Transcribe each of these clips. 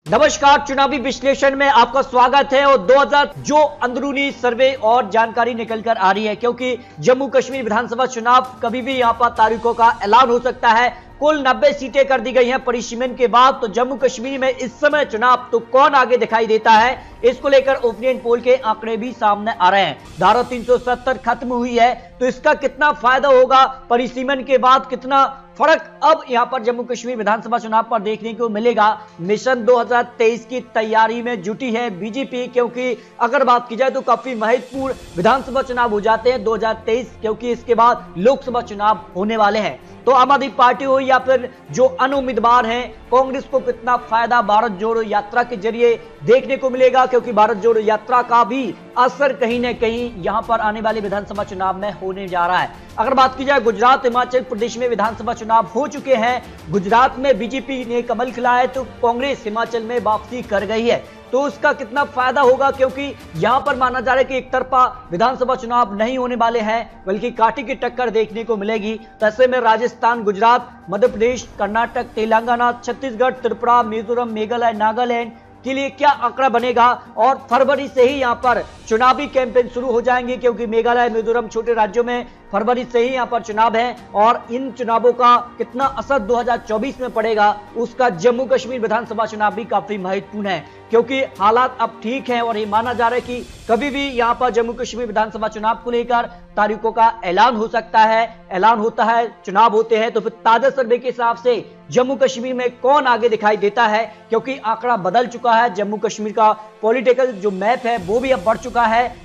नमस्कार, चुनावी विश्लेषण में आपका स्वागत है। और 2000 जो अंदरूनी सर्वे और जानकारी निकल कर आ रही है, क्योंकि जम्मू कश्मीर विधानसभा चुनाव कभी भी यहां पर तारीखों का ऐलान हो सकता है। कुल 90 सीटें कर दी गई हैं परिसीमन के बाद। तो जम्मू कश्मीर में इस समय चुनाव तो कौन आगे दिखाई देता है, इसको लेकर ओपिनियन पोल के आंकड़े भी सामने आ रहे हैं। धारा 370 खत्म हुई है, तो इसका कितना फायदा होगा परिसीमन के बाद, कितना फर्क अब यहां पर जम्मू कश्मीर विधानसभा चुनाव पर देखने को मिलेगा। मिशन 2023 की तैयारी में जुटी है बीजेपी, क्योंकि अगर बात की जाए तो काफी महत्वपूर्ण विधानसभा चुनाव हो जाते हैं 2023, क्योंकि इसके बाद लोकसभा चुनाव होने वाले हैं। तो आम आदमी पार्टी हो या फिर जो अन्य उम्मीदवार हैं, कांग्रेस को कितना फायदा भारत जोड़ो यात्रा के जरिए देखने को मिलेगा, क्योंकि भारत जोड़ो यात्रा का भी असर कहीं ना कहीं यहां पर आने वाले विधानसभा चुनाव में होने जा रहा है। अगर बात की जाए गुजरात हिमाचल प्रदेश में विधानसभा चुनाव हो चुके हैं, गुजरात में बीजेपी ने कमल खिलाया है, तो कांग्रेस हिमाचल में वापसी कर गई है। तो उसका कितना फायदा होगा, क्योंकि यहां पर माना जा रहा है कि एक तरफा विधानसभा चुनाव नहीं होने वाले हैं, बल्कि कांटे की टक्कर देखने को मिलेगी। तो ऐसे में राजस्थान, गुजरात, मध्य प्रदेश, कर्नाटक, तेलंगाना, छत्तीसगढ़, त्रिपुरा, मिजोरम, मेघालय, नागालैंड के लिए क्या आंकड़ा बनेगा। और फरवरी से ही यहां पर चुनावी कैंपेन शुरू हो जाएंगे, क्योंकि मेघालय, मिजोरम छोटे राज्यों में फरवरी से ही यहां पर चुनाव है। और इन चुनावों का कितना असर 2024 में पड़ेगा, उसका जम्मू कश्मीर विधानसभा चुनाव भी काफी महत्वपूर्ण है, क्योंकि हालात अब ठीक हैं और ये माना जा रहा है कि कभी भी यहां पर जम्मू कश्मीर विधानसभा चुनाव को लेकर तारीखों का ऐलान हो सकता है। ऐलान होता है, चुनाव होते हैं, तो फिर ताजा सर्वे के हिसाब से जम्मू कश्मीर में कौन आगे दिखाई देता है, क्योंकि आंकड़ा बदल चुका है। जम्मू कश्मीर का पॉलिटिकल जो मैप है वो भी अब बढ़ चुका है।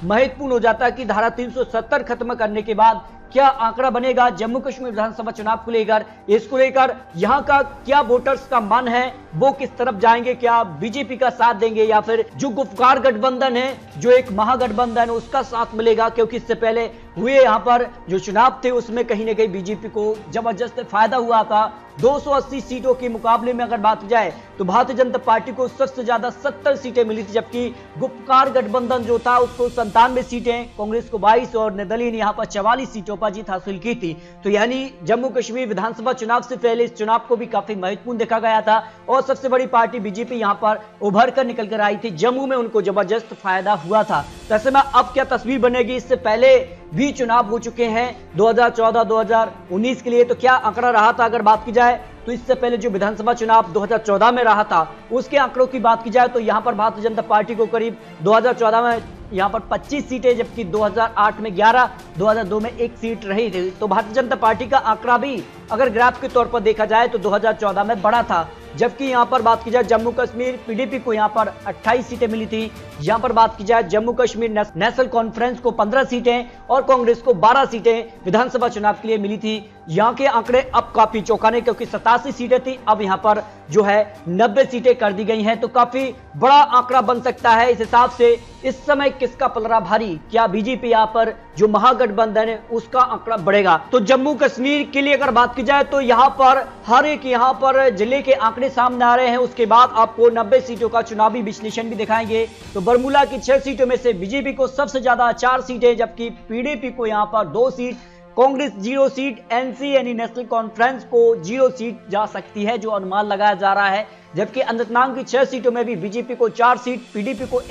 महत्वपूर्ण हो जाता है कि धारा 370 खत्म करने के बाद क्या आंकड़ा बनेगा जम्मू कश्मीर विधानसभा चुनाव को लेकर। इसको लेकर यहां का क्या वोटर्स का मन है, वो किस तरफ जाएंगे, क्या बीजेपी का साथ देंगे या फिर जो गुफकार गठबंधन है, जो एक महागठबंधन है, उसका साथ मिलेगा। क्योंकि इससे पहले हुए यहां पर जो चुनाव थे उसमें कहीं ना कहीं बीजेपी को जबरदस्त फायदा हुआ था। 280 सीटों के मुकाबले में अगर बात जाए तो भारतीय जनता पार्टी को सबसे ज्यादा 70 सीटें मिली थी, जबकि गुपकार गठबंधन जो था उसको 97 सीटें, कांग्रेस को 22 और निर्दलीय ने यहां पर 44 सीटों पर जीत हासिल की थी। तो यानी जम्मू कश्मीर विधानसभा चुनाव से पहले इस चुनाव को भी काफी महत्वपूर्ण देखा गया था और सबसे बड़ी पार्टी बीजेपी यहां पर उभर कर निकल कर आई थी। जम्मू में उनको जबरदस्त फायदा हुआ था। तो ऐसे में अब क्या तस्वीर बनेगी, इससे पहले भी चुनाव हो चुके हैं 2014, 2019 के लिए, तो क्या आंकड़ा रहा था। अगर बात की जाए तो इससे पहले जो विधानसभा चुनाव 2014 में रहा था उसके आंकड़ों की बात की जाए तो यहां पर भारतीय जनता पार्टी को करीब 2014 में यहां पर 25 सीटें, जबकि 2008 में 11, 2002 में 1 सीट रही थी। तो भारतीय जनता पार्टी का आंकड़ा भी अगर ग्राफ के तौर पर देखा जाए तो 2014 में बड़ा था। जबकि यहां पर बात की जाए जम्मू कश्मीर पीडीपी को यहां पर 28 सीटें मिली थी। यहां पर बात की जाए जम्मू कश्मीर नेशनल कॉन्फ्रेंस को 15 सीटें और कांग्रेस को 12 सीटें विधानसभा चुनाव के लिए मिली थी। यहां के आंकड़े अब काफी चौंकाने, क्योंकि 87 सीटें थी, अब यहां पर जो है 90 सीटें कर दी गई हैं। तो काफी बड़ा आंकड़ा बन सकता है। इस हिसाब से इस समय किसका पलड़ा भारी, क्या बीजेपी यहां पर जो महागठबंधन है उसका आंकड़ा बढ़ेगा। तो जम्मू कश्मीर के लिए अगर बात की जाए तो यहां पर हर एक यहां पर जिले के आंकड़े सामने आ रहे हैं। उसके बाद आपको 90 सीटों का चुनावी विश्लेषण भी दिखाएंगे। तो बरमूला की 6 सीटों में से बीजेपी को सबसे ज्यादा 4 सीटें, जबकि पीडीपी को यहां पर 2 सीट, कांग्रेस 0 सीट, एनसी यानी नेशनल कॉन्फ्रेंस को 0 सीट जा सकती है, जो अनुमान लगाया जा रहा है। जबकि अनंतनाग की 6 सीटों में भी बीजेपी को 4 सीट, पीडीपी को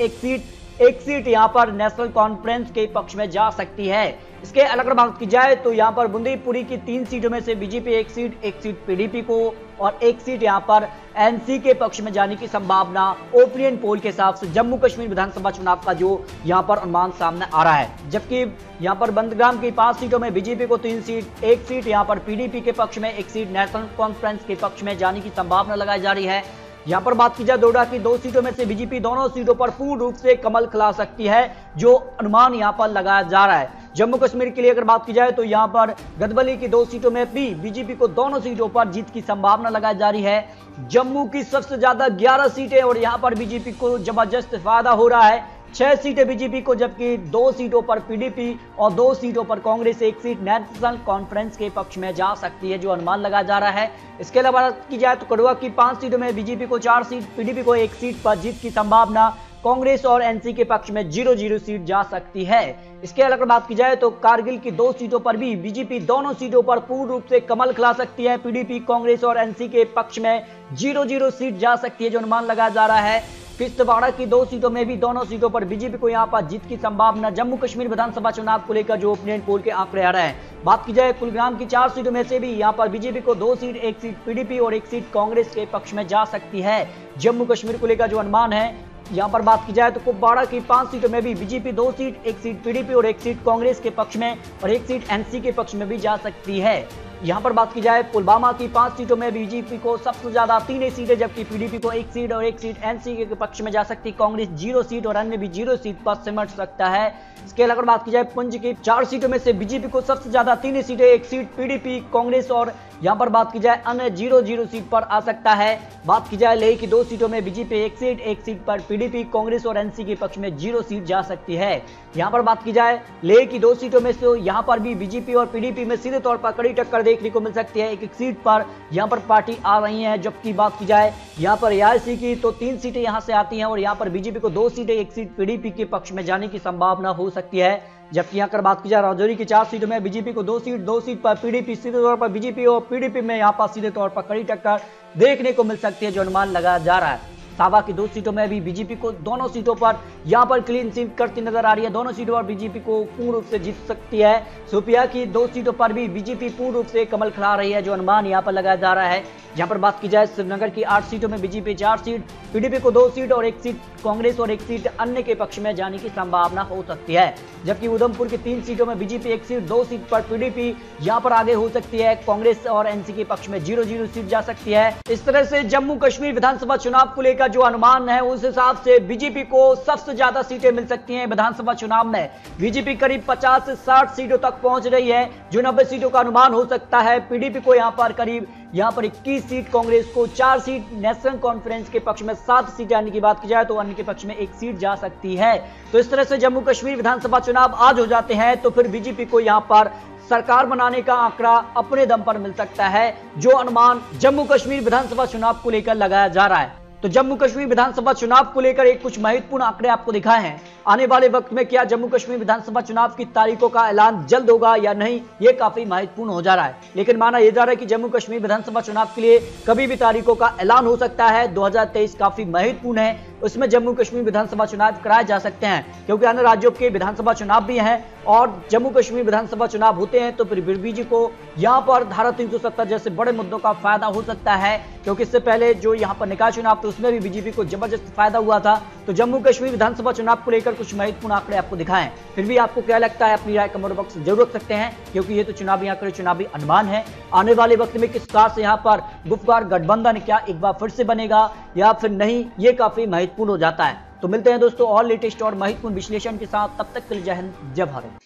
1 सीट यहां पर नेशनल कॉन्फ्रेंस के पक्ष में जा सकती है। इसके अलग बात की जाए तो यहां पर बुंदीपुरी की 3 सीटों में से बीजेपी 1 सीट पीडीपी को और 1 सीट यहां पर एनसी के पक्ष में जाने की संभावना ओपिनियन पोल के हिसाब से जम्मू कश्मीर विधानसभा चुनाव का जो यहां पर अनुमान सामने आ रहा है। जबकि यहां पर बंदग्राम की 5 सीटों में बीजेपी को 3 सीट, 1 सीट यहां पर पीडीपी के पक्ष में, 1 सीट नेशनल कॉन्फ्रेंस के पक्ष में जाने की संभावना लगाई जा रही है। यहां पर बात की जाए डोडा की 2 सीटों में से बीजेपी दोनों सीटों पर पूर्ण रूप से कमल खिला सकती है, जो अनुमान यहां पर लगाया जा रहा है। जम्मू कश्मीर के लिए अगर बात की जाए तो यहां पर गदबली की 2 सीटों में भी बीजेपी को दोनों सीटों पर जीत की संभावना लगाई जा रही है। जम्मू की सबसे ज्यादा 11 सीटें और यहां पर बीजेपी को जबरदस्त फायदा हो रहा है। 6 सीटें बीजेपी को, जबकि 2 सीटों पर पीडीपी और 2 सीटों पर कांग्रेस, 1 सीट नेशनल कॉन्फ्रेंस के पक्ष में जा सकती है, जो अनुमान लगाया जा रहा है। इसके अलावा बात की जाए तो कठुआ की 5 सीटों में बीजेपी को 4 सीट, पीडीपी को 1 सीट पर जीत की संभावना कांग्रेस और एनसी के पक्ष में 0-0 सीट जा सकती है। इसके अलावा बात की जाए तो कारगिल की 2 सीटों पर भी बीजेपी दोनों सीटों पर पूर्ण रूप से कमल खिला सकती है। पीडीपी कांग्रेस और एनसी के पक्ष में 0-0 सीट जा सकती है जो अनुमान लगाया जा रहा है। किश्तवाड़ा की 2 सीटों में भी दोनों सीटों पर बीजेपी को यहां पर जीत की संभावना। जम्मू कश्मीर विधानसभा चुनाव को लेकर जो ओपिनियन पोल के आंकड़े आ रहे हैं, बात की जाए कुलगाम की 4 सीटों में से भी यहां पर बीजेपी को 2 सीट, 1 सीट पीडीपी और 1 सीट कांग्रेस के पक्ष में जा सकती है। जम्मू कश्मीर को लेकर जो अनुमान है, यहां पर बात की जाए तो कुपवाड़ा की 5 सीटों में भी बीजेपी 2 सीट, 1 सीट पीडीपी और 1 सीट कांग्रेस के पक्ष में और 1 सीट एनसी के पक्ष में भी जा सकती है। यहां पर बात की जाए पुलवामा की 5 सीटों में बीजेपी को सबसे ज्यादा 3 सीटें, जबकि पीडीपी को 1 सीट और 1 सीट एनसी के पक्ष में जा सकती। कांग्रेस 0 सीट और अन्य भी 0 सीट पर सिमट सकता है। इसके अलावा बात की जाए पुंछ की 4 सीटों में से बीजेपी को सबसे ज्यादा 3 सीटें, 1 सीट पीडीपी कांग्रेस और यहां पर बात की जाए अन्य 0-0 सीट पर आ सकता है। बात की जाए लेह की 2 सीटों में बीजेपी 1 सीट, 1 सीट पर पीडीपी कांग्रेस और एनसी के पक्ष में 0 सीट जा सकती है। यहां पर बात की जाए लेह की 2 सीटों में से यहां पर भी बीजेपी और पीडीपी में सीधे तौर पर कड़ी टक्कर देखने को मिल सकती है। एक सीट पर यहां पर पार्टी आ रही है, जबकि बात की जाए यहां पर एआईसी की तो 3 सीटें यहां से आती हैं और यहां पर बीजेपी को 2 सीटें, 1 सीट पीडीपी के पक्ष में जाने की संभावना हो सकती है। जबकि यहां पर बात की जाए राजौरी की 4 सीटों में बीजेपी को 2 सीट पर पीडीपी, सीधे तौर पर बीजेपी और पीडीपी में यहां पर सीधे तौर पर कड़ी टक्कर देखने को मिल सकती है जो अनुमान लगाया जा रहा है। सावा की 2 सीटों में भी बीजेपी को दोनों सीटों पर यहां पर क्लीन स्वीप करती नजर आ रही है। दोनों सीटों पर बीजेपी को पूर्ण रूप से जीत सकती है। शोपिया की 2 सीटों पर भी बीजेपी पूर्ण रूप से कमल खिला रही है जो अनुमान यहां पर लगाया जा रहा है। यहां पर बात की जाए श्रीनगर की 8 सीटों में बीजेपी 4 सीट, पीडीपी को 2 सीट और 1 सीट कांग्रेस और 1 सीट अन्य के पक्ष में जाने की संभावना हो सकती है। जबकि उधमपुर की 3 सीटों में बीजेपी 1 सीट, 2 सीट पर पीडीपी यहां पर आगे हो सकती है। कांग्रेस और एनसी के पक्ष में 0-0 सीट जा सकती है। इस तरह से जम्मू कश्मीर विधानसभा चुनाव को लेकर जो अनुमान है उस हिसाब से बीजेपी को सबसे ज्यादा सीटें मिल सकती हैं। विधानसभा चुनाव में बीजेपी करीब 50 से 60 सीटों तक पहुंच रही है जो 90 सीटों का अनुमान हो सकता है। पीडीपी को यहां पर 21 सीट, कांग्रेस को 4 सीट, नेशनल कॉन्फ्रेंस के पक्ष में 7 सीटें आने की बात की जाए तो अन्य के पक्ष में 1 सीट जा सकती है। तो इस तरह से जम्मू कश्मीर विधानसभा चुनाव आज हो जाते हैं तो फिर बीजेपी को यहां पर सरकार बनाने का आंकड़ा अपने दम पर मिल सकता है जो अनुमान जम्मू कश्मीर विधानसभा चुनाव को लेकर लगाया जा रहा है। तो जम्मू कश्मीर विधानसभा चुनाव को लेकर कुछ महत्वपूर्ण आंकड़े आपको दिखाए हैं। आने वाले वक्त में क्या जम्मू कश्मीर विधानसभा चुनाव की तारीखों का ऐलान जल्द होगा या नहीं, यह काफी महत्वपूर्ण हो जा रहा है। लेकिन माना यह जा रहा है कि जम्मू कश्मीर विधानसभा चुनाव के लिए कभी भी तारीखों का ऐलान हो सकता है। 2023 काफी महत्वपूर्ण है, उसमें जम्मू कश्मीर विधानसभा चुनाव कराए जा सकते हैं क्योंकि अन्य राज्यों के विधानसभा चुनाव भी हैं और जम्मू कश्मीर विधानसभा चुनाव होते हैं तो फिर बीजेपी को यहां पर धारा 370 जैसे बड़े मुद्दों का फायदा हो सकता है क्योंकि इससे पहले जो यहां पर निकाय चुनाव थे उसमें भी बीजेपी को जबरदस्त फायदा हुआ था। तो जम्मू कश्मीर विधानसभा चुनाव को लेकर कुछ महत्वपूर्ण आंकड़े आपको दिखाएं। फिर भी आपको क्या लगता है अपनी राय कमेंट बॉक्स में जरूर रख सकते हैं क्योंकि ये तो चुनावी आंकड़े, चुनावी अनुमान है। आने वाले वक्त में किस कार से यहां पर गुफगार गठबंधन क्या एक बार फिर से बनेगा या फिर नहीं, ये काफी महत्वपूर्ण हो जाता है। तो मिलते हैं दोस्तों और लेटेस्ट और महत्वपूर्ण विश्लेषण के साथ, तब तक के लिए जय हिंद, जय भारत।